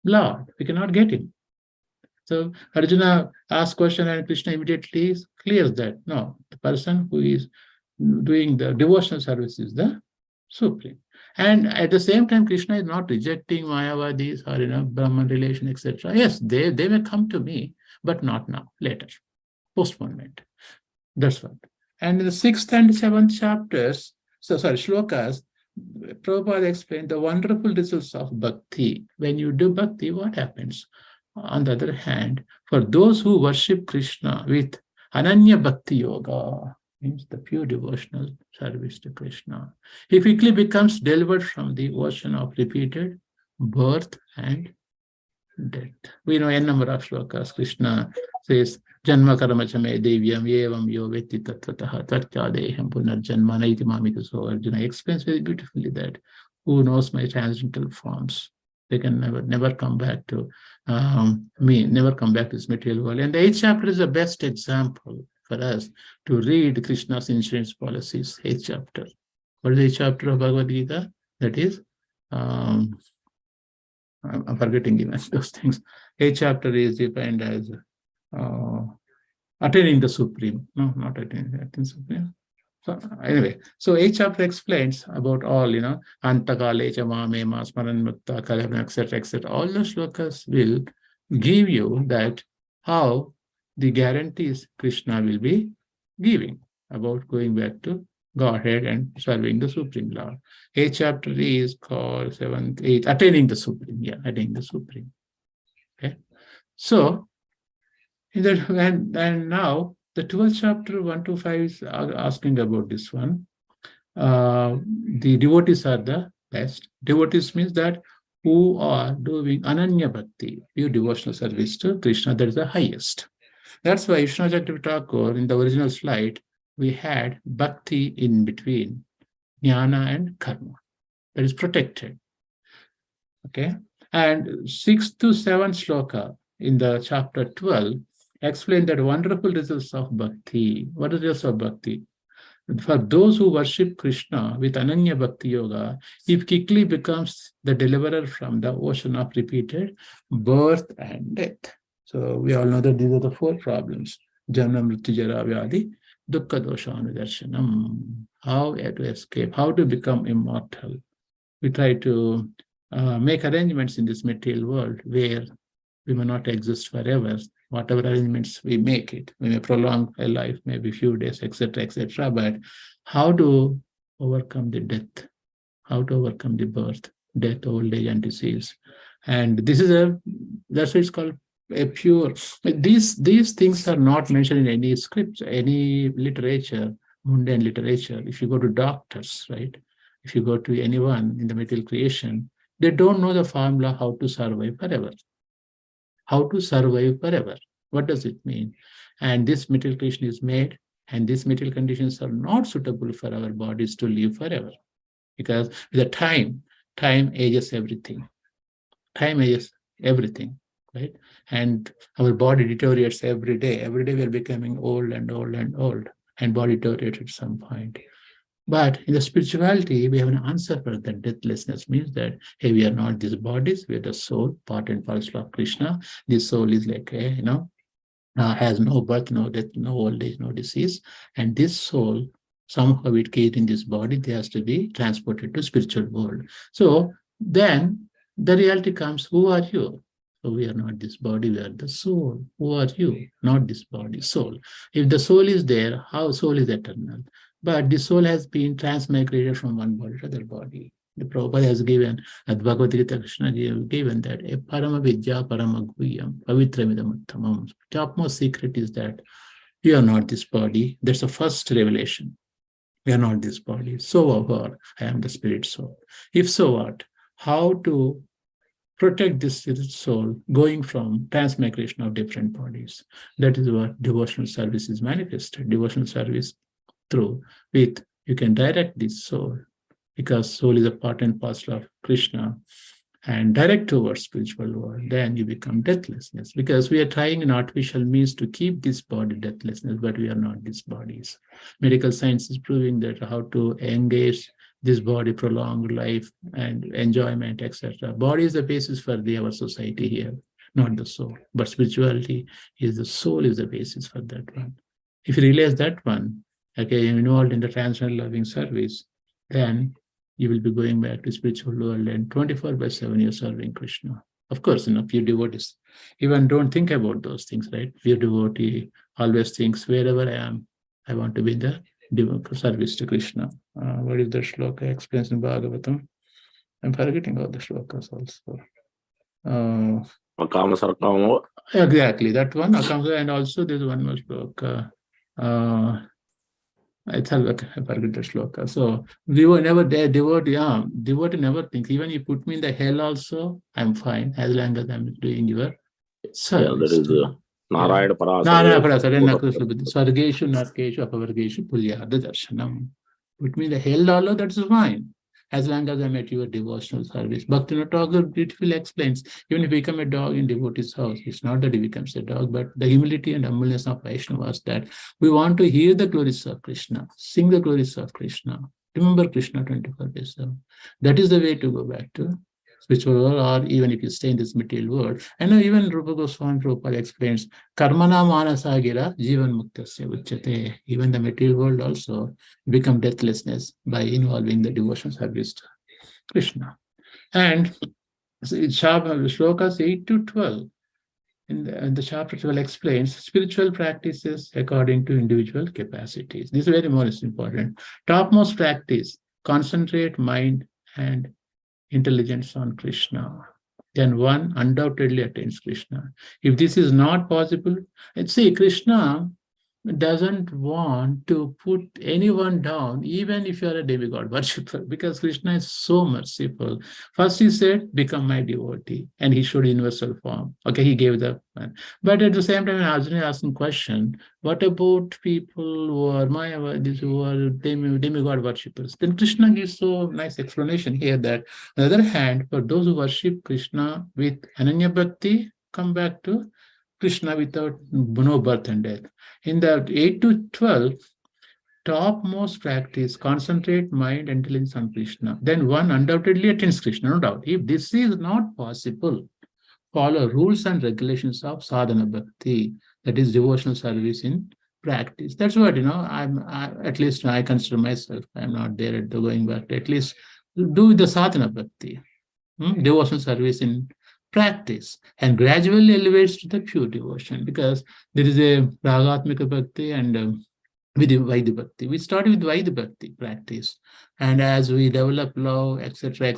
Lord. We cannot get him. So Arjuna asks question and Krishna immediately clears that. No, the person who is doing the devotional service is the Supreme. And at the same time, Krishna is not rejecting Mayavadis or Brahman relation, etc. Yes, they may come to me, but not now, later. Postponement. That's what. And in the 6th and 7th chapters, shlokas, Prabhupada explained the wonderful results of bhakti. When you do bhakti, what happens? On the other hand, for those who worship Krishna with Ananya Bhakti Yoga, means the pure devotional service to Krishna, he quickly becomes delivered from the ocean of repeated birth and death. We know a number of shlokas. Krishna says, Janma karma chame devyam yevam yo veti tatvataha tatya deham punarjanma naiti mamita. So Arjuna explains very beautifully that who knows my transcendental forms, they can never come back to me, never come back to this material world. And the 8th chapter is the best example for us to read Krishna's insurance policies. 8th chapter. What is the 8th chapter of Bhagavad Gita? That is, I'm forgetting even those things. 8th chapter is defined as attaining the Supreme. No, not attaining Supreme. So anyway, so 8th chapter explains about all, Antakale, Chamame, Masmaran, Mukta, Kalavana, etc., etc. All the shlokas will give you that how the guarantees Krishna will be giving about going back to Godhead and serving the Supreme Lord. 8th chapter is called 7th, 8th, attaining the Supreme. Yeah, attaining the Supreme. Okay. So, and now the 12th chapter 1 to 5 is asking about this one. The devotees are the best. Devotees means that who are doing Ananya Bhakti, pure devotional service to Krishna, that is the highest. That's why Vishnu Chakravarti Thakur, in the original slide, we had Bhakti in between, Jnana and Karma. That is protected. Okay. And 6th to 7th shloka in the chapter 12 explain that wonderful results of Bhakti. What are the results of Bhakti? For those who worship Krishna with Ananya Bhakti Yoga, he quickly becomes the deliverer from the ocean of repeated birth and death. So we all know that these are the 4 problems. Janma, Mrityu, Jara, Vyadhi, Dukkha, Dosha, Anudarshanam. How to escape, how to become immortal. We try to make arrangements in this material world where we may not exist forever. Whatever arrangements we make it, we may prolong a life, maybe a few days, etc., etc. But how to overcome the death, how to overcome the birth, death, old age, and disease. And this is that's why it's called a pure. These things are not mentioned in any scripts, any literature, mundane literature. If you go to doctors, right? If you go to anyone in the material creation, they don't know the formula how to survive forever. How to survive forever. What does it mean? And this material creation is made, and these material conditions are not suitable for our bodies to live forever. Because the time ages everything. Time ages everything, right? And our body deteriorates every day. Every day we are becoming old and old and old, and body deteriorates at some point. But in the spirituality, we have an answer for that. Deathlessness means that, hey, we are not these bodies, we are the soul, part and parcel of Krishna. This soul is like, has no birth, no death, no old age, no disease. And this soul, somehow it came in this body, it has to be transported to spiritual world. So then the reality comes, who are you? So we are not this body, we are the soul. Who are you? Not this body, soul. If the soul is there, how soul is eternal? But the soul has been transmigrated from one body to other body. The Prabhupada has given, at Bhagavad Gita, Krishna given that a parama vidya parama guhyam pavitramidam uttamam. The topmost secret is that you are not this body. That's the first revelation. We are not this body. So or I am the spirit soul. If so, what? How to protect this soul going from transmigration of different bodies. That is what devotional service is manifested. Devotional service through with you can direct this soul, because soul is a part and parcel of Krishna, and direct towards spiritual world. Then you become deathlessness, because we are trying an artificial means to keep this body deathlessness, but we are not these bodies. Medical science is proving that how to engage this body, prolonged life and enjoyment, etc. Body is the basis for our society here, not the soul. But spirituality is the soul is the basis for that one. If you realize that one, okay, involved in the transcendental loving service, then you will be going back to spiritual world, and 24/7 you're serving Krishna. Of course, pure devotees even don't think about those things, right? Pure devotee always thinks, wherever I am, I want to be in the service to Krishna. What is the shloka explains in Bhagavatam? I'm forgetting all the shlokas also. Exactly, that one. And also there's one more shloka. I forget the shloka. So devotee never thinks. Even you put me in the hell also, I'm fine, as long as I'm doing your service. That is Narayana Narayana Parasara, Sargeshu, Narkeshu, Apavargeshu, Pulyarda Darshanam. Put me in the hell also, that's fine, as long as I'm at your devotional service. Bhaktivinoda Thakur beautifully explains, even if we become a dog in devotee's house, it's not that he becomes a dog, but the humility and humbleness of Vaishnavas, that we want to hear the glories of Krishna, sing the glories of Krishna, remember Krishna 24/7. That is the way to go back to spiritual world, or even if you stay in this material world. I know even Rupa Goswami Prabhupada explains, Karmana Manasa Gira Jivan Muktasya Uchyate. Even the material world also become deathlessness by involving the devotional service to Krishna. And shlokas 8 to 12 in the chapter 12 explains spiritual practices according to individual capacities. This is very most important. Topmost practice, concentrate mind and intelligence on Krishna. Then one undoubtedly attains Krishna. If this is not possible, see, Krishna doesn't want to put anyone down, even if you are a demigod worshipper, because Krishna is so merciful. First he said, become my devotee, and he showed universal form. Okay, he gave the one. But at the same time, Arjuna asking question, what about people who are Mayavadis, who are demigod worshippers? Then Krishna gives so nice explanation here that, on the other hand, for those who worship Krishna with Ananya Bhakti, come back to Krishna without no birth and death. In the 8 to 12, topmost practice, concentrate mind and intelligence on Krishna. Then one undoubtedly attains Krishna, no doubt. If this is not possible, follow rules and regulations of sadhana bhakti, that is devotional service in practice. That's what, at least I consider myself, I'm not there at the going back, at least do the sadhana bhakti, devotional service in practice, and gradually elevates to the pure devotion, because there is a Ragatmika Bhakti and with Vaidya Bhakti. We start with Vaidya Bhakti practice, and as we develop love, etc.,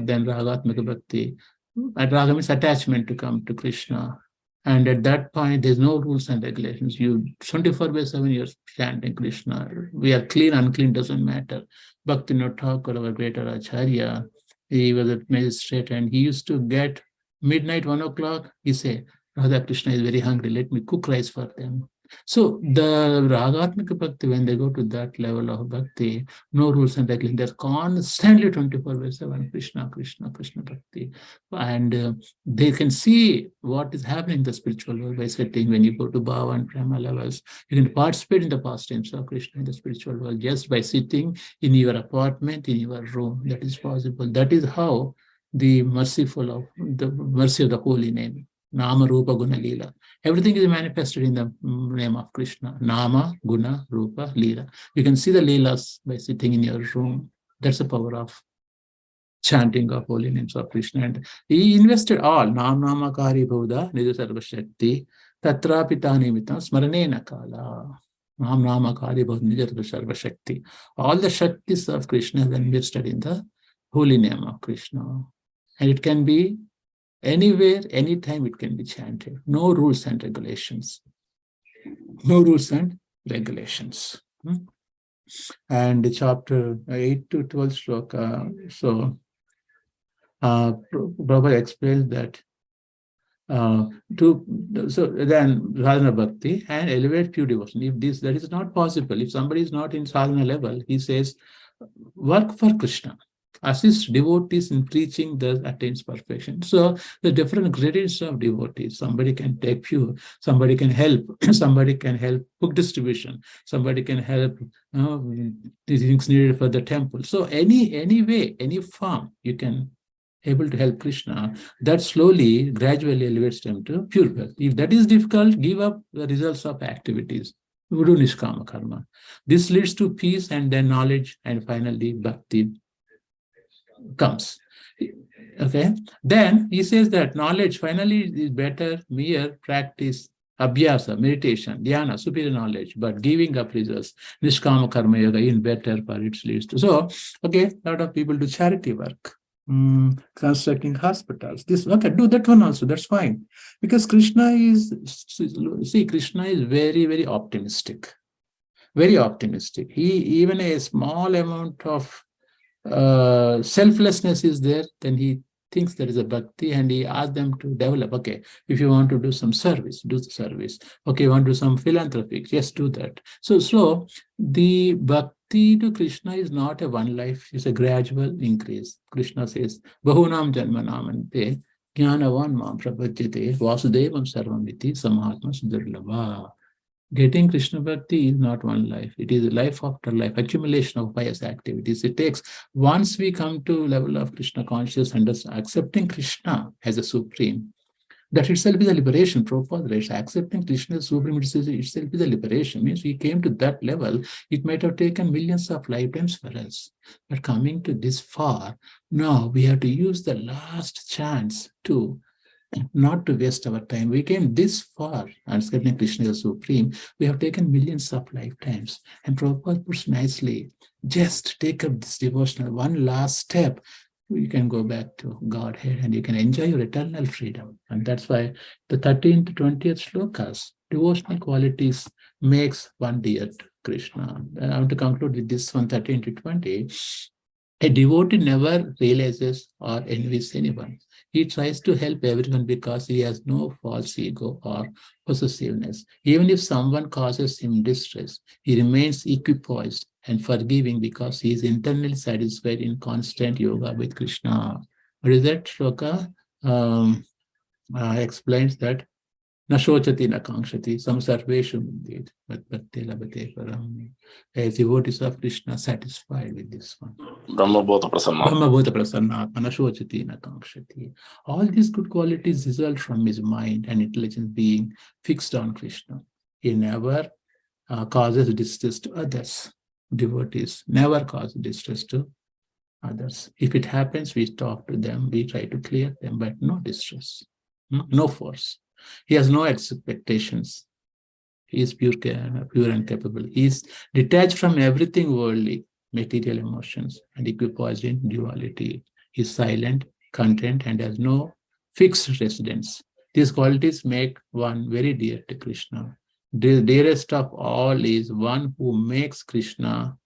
then Ragatmika Bhakti, and Raga means attachment to come to Krishna. And at that point, there's no rules and regulations. You 24/7 you're chanting Krishna. We are clean, unclean, doesn't matter. Bhaktivinoda Thakur, our greater Acharya, he was a magistrate, and he used to get midnight, 1 o'clock, he say, Radha Krishna is very hungry, let me cook rice for them. So the Ragatmika Bhakti, when they go to that level of Bhakti, no rules and regulations, they're constantly 24/7, Krishna, Krishna, Krishna Bhakti. And they can see what is happening in the spiritual world by sitting. When you go to Bhava and Prema levels, you can participate in the pastimes of Krishna in the spiritual world just by sitting in your apartment, in your room. That is possible. That is how the mercy of the holy name, Nama, Rupa, Guna, Leela. Everything is manifested in the name of Krishna. Nama, Guna, Rupa, Leela. You can see the Leelas by sitting in your room. That's the power of chanting of holy names of Krishna. And he invested all. Nam Namakari Bhuda, Nidhi Sarva Shakti, Tatra Pitani Mitam, Smaranena Kala. Nam Namakari Bhuda, Nidhi Sarva Shakti. All the Shaktis of Krishna have invested in the holy name of Krishna. And it can be anywhere, anytime it can be chanted. No rules and regulations. No rules and regulations. And chapter 8 to 12 shloka. So, Prabhupada explains that so then sadhana bhakti and elevate pure devotion. If that is not possible, if somebody is not in sadhana level, he says, work for Krishna. Assist devotees in preaching that attains perfection. So the different grades of devotees. Somebody can take pure, somebody can help, somebody can help book distribution, somebody can help the things needed for the temple. So any way, any form you can able to help Krishna, that slowly, gradually elevates them to pure bhakti. If that is difficult, give up the results of activities. We do nishkama karma. This leads to peace and then knowledge, and finally bhakti comes. Okay. Then he says that knowledge finally is better mere practice, abhyasa, meditation, dhyana, superior knowledge, but giving up results, nishkama karma yoga in better for its leads to. So, okay, a lot of people do charity work. Constructing hospitals. This, okay, do that one also, that's fine. Because Krishna is very, very optimistic. Very optimistic. Even a small amount of selflessness is there, then he thinks there is a bhakti, and he asks them to develop. Okay, if you want to do some service, do the service. Okay, you want to do some philanthropic, yes, do that. So the bhakti to Krishna is not a one life, it's a gradual increase. Krishna says, Bahunam Janmanamante Jnanavan Mam Prabhajyate Vasudevam Sarvamiti Samahatma Sudarlava. Getting Krishna Bhakti is not one life. It is a life after life, accumulation of pious activities. It takes, once we come to level of Krishna consciousness, accepting Krishna as a supreme, that itself is a liberation. Prabhupada writes, accepting Krishna as supreme itself is a liberation. Means we came to that level, it might have taken millions of lifetimes for us. But coming to this far, now we have to use the last chance to not to waste our time. We came this far, and accepting Krishna as supreme, we have taken millions of lifetimes. And Prabhupada puts nicely, just take up this devotional one last step. You can go back to Godhead and you can enjoy your eternal freedom. And that's why the 13th to 20th shlokas, devotional qualities makes one dear to Krishna. And I want to conclude with this one, 13 to 20. A devotee never realizes or envies anyone. He tries to help everyone because he has no false ego or possessiveness. Even if someone causes him distress, he remains equipoised and forgiving because he is internally satisfied in constant yoga with Krishna. What is that shloka? Explains that Nashochati nakangshati, some sarvesham indeed, but bhakti labhate param. As devotees of Krishna satisfied with this one. Brahmabodha Prasanna. Brahmabodha prasanna, nashochati nakangshati. All these good qualities result from his mind and intelligence being fixed on Krishna. He never causes distress to others. Devotees never cause distress to others. If it happens, we talk to them, we try to clear them, but no distress, no force. He has no expectations. He is pure and capable. He is detached from everything worldly, material emotions, and equipoised in duality. He is silent, content, and has no fixed residence. These qualities make one very dear to Krishna. The dearest of all is one who makes Krishna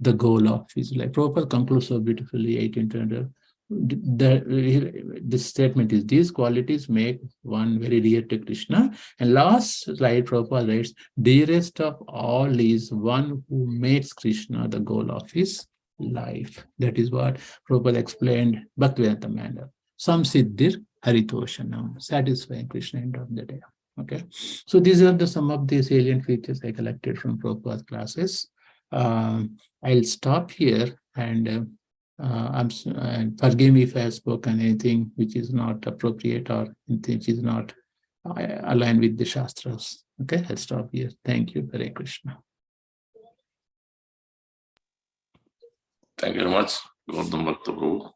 the goal of his life. Prabhupada concludes so beautifully, 1800. This statement is, these qualities make one very dear to Krishna. And last slide, Prabhupada writes, dearest of all is one who makes Krishna the goal of his life. That is what Prabhupada explained Bhaktivedanta manner. Some siddhir haritoshanam, satisfying Krishna end of the day. Okay, so these are some of the salient features I collected from Prabhupada's classes. I'll stop here, and forgive me if I have spoken anything which is not appropriate or anything which is not aligned with the Shastras. Okay, I'll stop here. Thank you. Hare Krishna. Thank you very much, Gautam Bhakta Prabhu.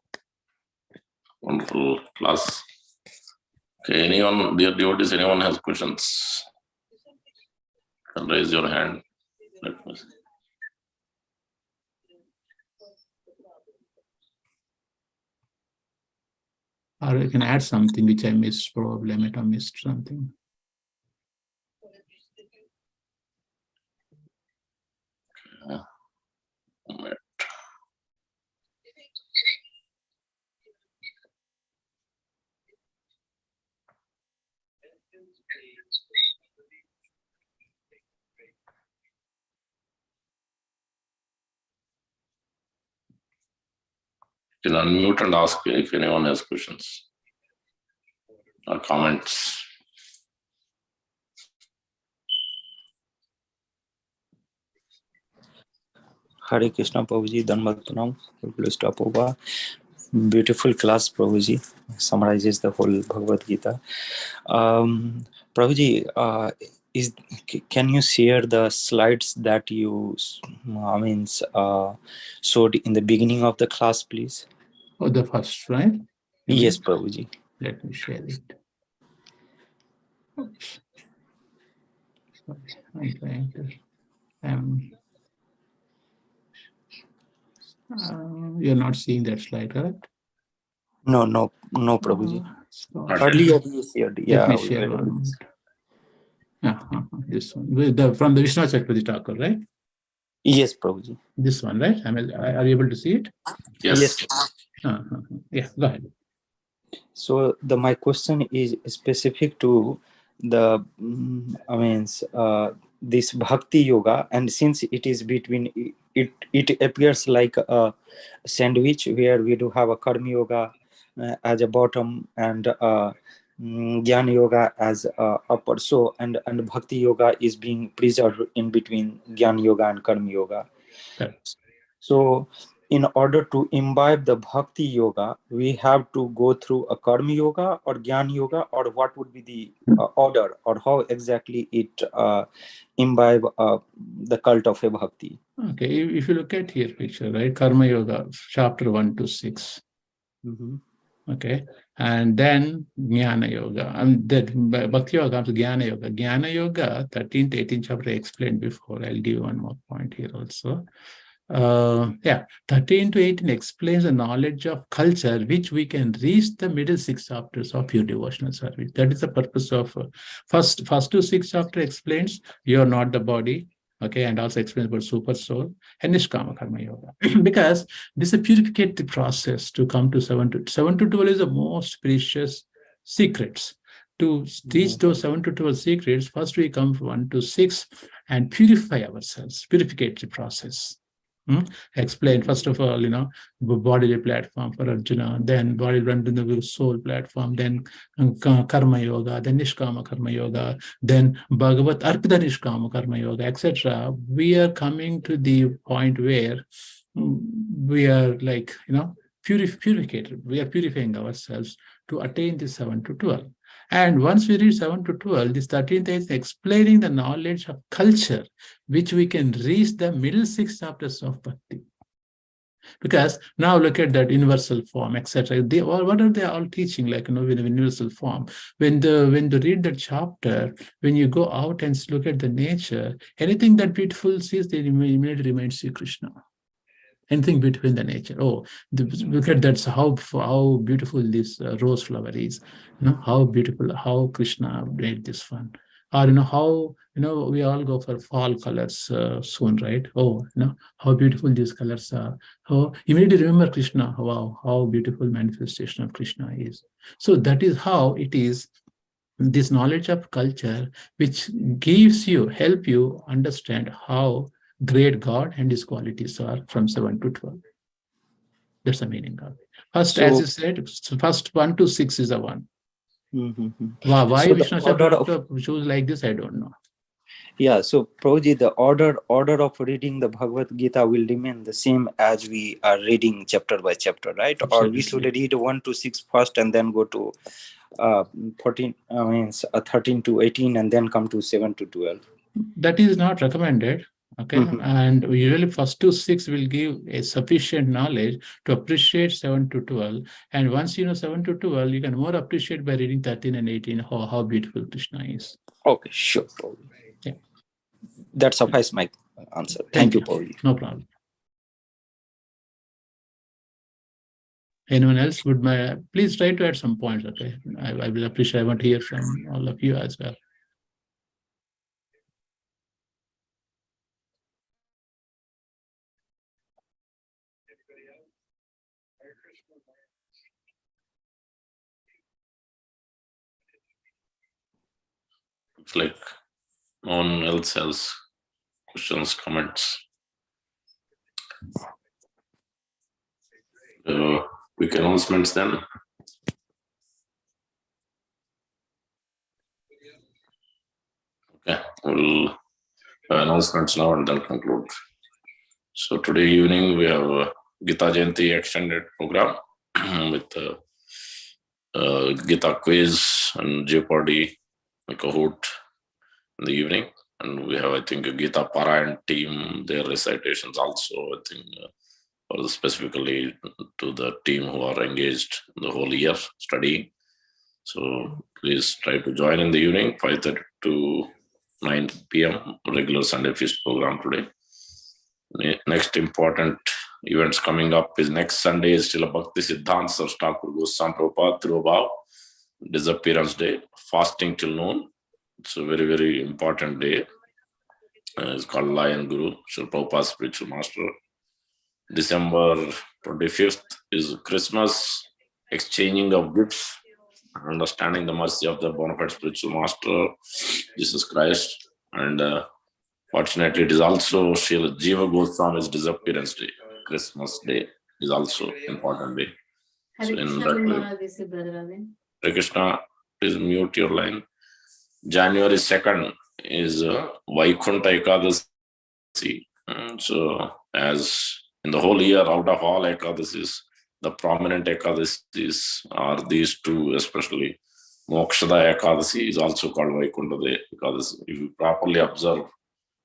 Wonderful class. Okay, anyone, dear devotees, anyone has questions? Can raise your hand. Let me see. Or I can add something which I missed, probably I might have missed something. You can unmute and ask if anyone has questions or comments. Hare Krishna, Prabhuji, Dhanvat Pranam. We'll stop over. Beautiful class, Prabhuji. Summarizes the whole Bhagavad Gita. Prabhuji, can you share the slides that you showed in the beginning of the class, please? Oh, the first, right? Yes, Prabhuji. Let me share it. Oops. Sorry, I'm trying to. You're not seeing that slide, correct? No, Prabhuji. Sorry. Earlier you shared. Let me share one. This one. From the Vishnu Chakravarti Thakur, right? Yes, Prabhuji. This one, right? Are you able to see it? Yes. Yeah, go ahead. So my question is specific to the this bhakti yoga, and since it is between it appears like a sandwich where we do have a karma yoga as a bottom and jnana yoga as upper, so and bhakti yoga is being preserved in between jnana yoga and karma yoga. Correct. So in order to imbibe the bhakti yoga, we have to go through a karma yoga or jnana yoga, or what would be the order, or how exactly it imbibe the cult of a bhakti? Okay, if you look at here picture, right? Karma Yoga, chapter 1 to 6. Mm-hmm. Okay, and then Jnana Yoga, and that Bhakti Yoga comes to Jnana Yoga. Jnana Yoga, 13th, 18th chapter, I explained before. I'll give one more point here also. 13 to 18 explains the knowledge of culture, which we can reach the middle 6 chapters of your devotional service. That is the purpose of first to 6 chapter explains you're not the body. Okay, and also explains about super soul and Nishkama Karma Yoga. Because this is a purificative process to come to 7 to 12 is the most precious secrets. To teach those 7 to 12 secrets, first we come from 1 to 6 and purify ourselves, purificative process. Explain, first of all, bodily platform for Arjuna, then body run to the soul platform, then Karma Yoga, then Nishkama Karma Yoga, then Bhagavat Arpita Nishkama Karma Yoga, etc. We are coming to the point where we are like, purificated. We are purifying ourselves to attain this 7 to 12. And once we reach 7 to 12, this 13th is explaining the knowledge of culture, which we can reach the middle 6 chapters of Bhakti. Because now look at that universal form, etc. What are they all teaching? Like, with the universal form. When they read the chapter, when you go out and look at the nature, anything that beautiful sees, they immediately reminds you Krishna. Anything between the nature. Oh, look at that! How beautiful this rose flower is. How beautiful, how Krishna made this one. Or how we all go for fall colors soon, right? Oh, how beautiful these colors are. Oh, immediately remember Krishna. Wow, how beautiful manifestation of Krishna is. So that is how it is. This knowledge of culture, which help you understand how great God and his qualities are from 7 to 12. That's the meaning of it. First, as I said, first 1 to 6 is the one. Mm-hmm. Why So Vishnu choose like this, I don't know. Yeah, so Prabhuji, the order of reading the Bhagavad Gita will remain the same as we are reading chapter by chapter, right? Absolutely. Or we should read 1 to 6 first and then go to 13 to 18 and then come to 7 to 12. That is not recommended. Okay, and usually first to 6 will give a sufficient knowledge to appreciate 7 to 12. And once you know 7 to 12, you can more appreciate by reading 13 and 18 how beautiful Krishna is. Okay, sure. Yeah. That suffices my answer. Thank you, Prabhuji. No problem. Anyone else would please try to add some points, okay? I will appreciate. I want to hear from all of you as well. Looks like no one else has questions, comments. Quick announcements then. Okay, we'll have announcements now and then conclude. So today evening we have Gita Jayanti extended program with Gita quiz and Jeopardy, Kahoot in the evening. And we have, I think, a Gita Parayan team, their recitations also, I think, or specifically to the team who are engaged the whole year studying. So please try to join in the evening, 5:30 to 9 p.m. regular Sunday feast program today. Next important events coming up is next Sunday is Srila Bhakti Siddhanta Saraswati Thakur Goswami Prabhupada Thirubhav Disappearance Day, fasting till noon. It's a very, very important day. It's called Lion Guru, Srila Prabhupada's spiritual master. December 25th is Christmas, exchanging of gifts, understanding the mercy of the bona fide spiritual master, Jesus Christ. And fortunately, it is also Srila Jiva Goswami's disappearance day. Christmas day is also important day. So in that Hare Krishna, please mute your line. January 2nd is Vaikunta Ekadasi. So as in the whole year, out of all Ekadasis, the prominent Ekadasis are these two, especially Mokshada Ekadasi is also called Vaikunta Ekadasi. If you properly observe,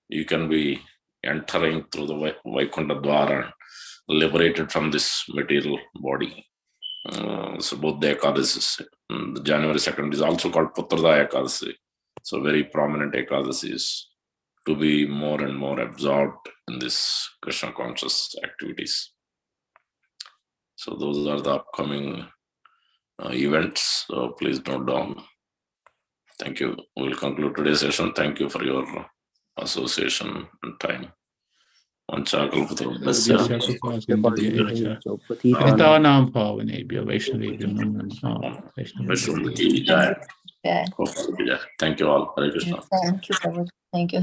you can be entering through the Vaikunta Dwara, liberated from this material body. So both the Ekadasis, the January 2nd is also called Putrada Ekadasi. So very prominent Ekadasis to be more and more absorbed in this Krishna conscious activities. So those are the upcoming events. So please note down. Thank you. We'll conclude today's session. Thank you for your association and time. Patitanam Pavanebhyo Vaishnavebhyo Namo Namaha. Vaishnavebhyo Ki Jai. Thank you all. Hare Krishna. Thank you, Prabhu. Thank you.